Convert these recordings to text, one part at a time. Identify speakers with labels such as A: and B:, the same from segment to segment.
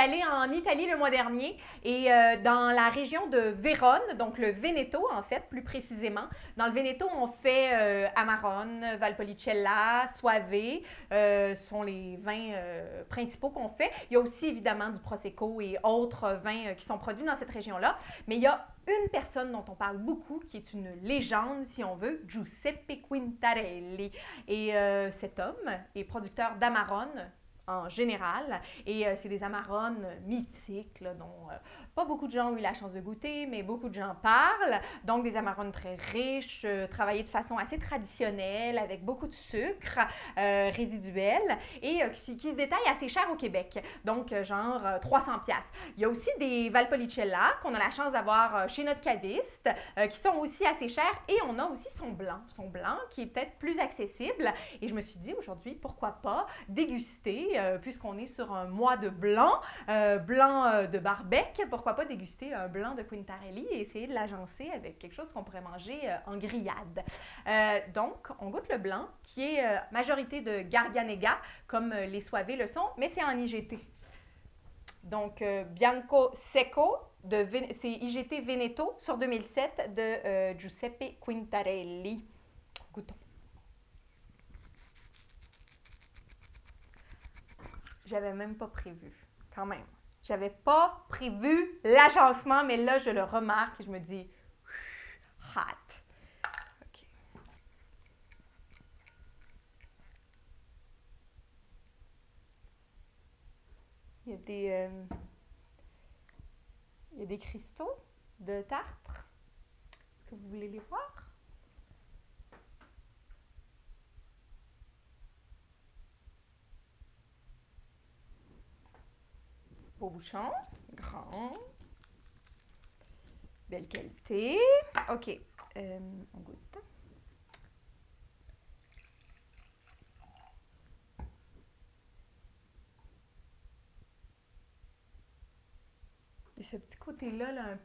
A: allée en Italie le mois dernier et dans la région de Vérone, donc le Veneto en fait, plus précisément. Dans le Veneto, on fait Amarone, Valpolicella, Soave, sont les vins principaux qu'on fait. Il y a aussi évidemment du Prosecco et autres vins qui sont produits dans cette région-là, mais il y a une personne dont on parle beaucoup, qui est une légende, si on veut, Giuseppe Quintarelli. Et cet homme est producteur d'Amarone en général, et c'est des Amarones mythiques, là, dont pas beaucoup de gens ont eu la chance de goûter, mais beaucoup de gens parlent. Donc des Amarones très riches, travaillées de façon assez traditionnelle, avec beaucoup de sucre résiduel, et qui se détaillent assez cher au Québec, donc genre 300 pièces. Il y a aussi des Valpolicella qu'on a la chance d'avoir chez notre caviste, qui sont aussi assez chers, et on a aussi son blanc qui est peut-être plus accessible. Et je me suis dit aujourd'hui, pourquoi pas déguster, puisqu'on est sur un mois de blanc, de Barbec, pourquoi pas déguster un blanc de Quintarelli et essayer de l'agencer avec quelque chose qu'on pourrait manger en grillade. Donc, on goûte le blanc, qui est majorité de Garganega, comme les Soave le sont, mais c'est en IGT. Donc, Bianco Secco, c'est IGT Veneto sur 2007 de Giuseppe Quintarelli. Goûtons. J'avais même pas prévu, quand même. J'avais pas prévu l'agencement, mais là, je le remarque et je me dis, hot. OK. Il y a des cristaux de tartre. Est-ce que vous voulez les voir? Beau bouchon, grand, belle qualité. OK, on goûte. Et ce petit côté-là, là, un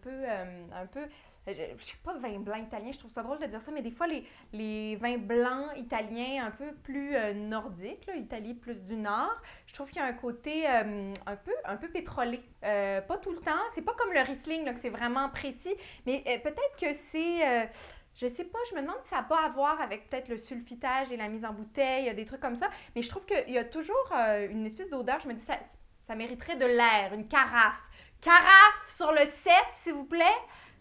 A: peu, je sais pas, vin blanc italien, je trouve ça drôle de dire ça, mais des fois, les vins blancs italiens un peu plus nordiques, là, Italie plus du nord, je trouve qu'il y a un côté un peu pétrolé. Pas tout le temps, c'est pas comme le Riesling, là, que c'est vraiment précis, mais peut-être que c'est... je sais pas, je me demande si ça n'a pas à voir avec peut-être le sulfitage et la mise en bouteille, des trucs comme ça, mais je trouve qu'il y a toujours une espèce d'odeur, je me dis, ça mériterait de l'air, une carafe. Carafe sur le 7, s'il vous plaît.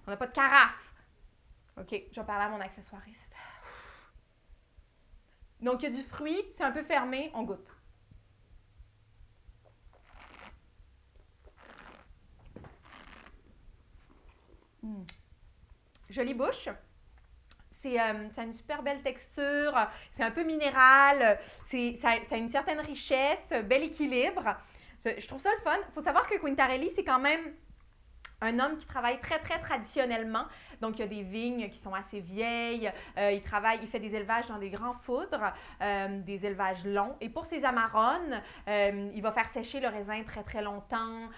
A: On n'a pas de carafe. OK, je vais parler à mon accessoiriste. Donc, il y a du fruit, c'est un peu fermé, on goûte. Mmh. Jolie bouche. Ça a une super belle texture, c'est un peu minéral, ça a une certaine richesse, bel équilibre. Je trouve ça le fun. Il faut savoir que Quintarelli, c'est quand même un homme qui travaille très, très traditionnellement. Donc, il y a des vignes qui sont assez vieilles. Il fait des élevages dans des grands foudres, des élevages longs. Et pour ses amarones, il va faire sécher le raisin très, très longtemps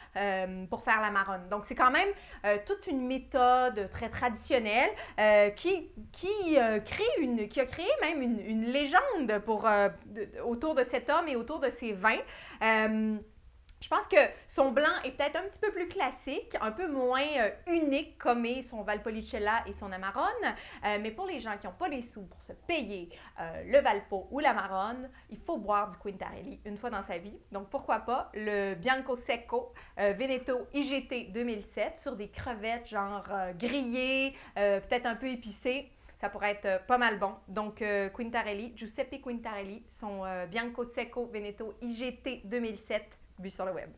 A: pour faire l'amarone. Donc, c'est quand même toute une méthode très traditionnelle qui a créé même une légende autour de cet homme et autour de ses vins. Je pense que son blanc est peut-être un petit peu plus classique, un peu moins unique comme est son Valpolicella et son Amarone. Mais pour les gens qui n'ont pas les sous pour se payer le Valpo ou l'Amarone, il faut boire du Quintarelli une fois dans sa vie. Donc pourquoi pas le Bianco Secco Veneto IGT 2007 sur des crevettes genre grillées, peut-être un peu épicées. Ça pourrait être pas mal bon. Donc, Quintarelli, Giuseppe Quintarelli, son Bianco Secco Veneto IGT 2007, bu sur le web.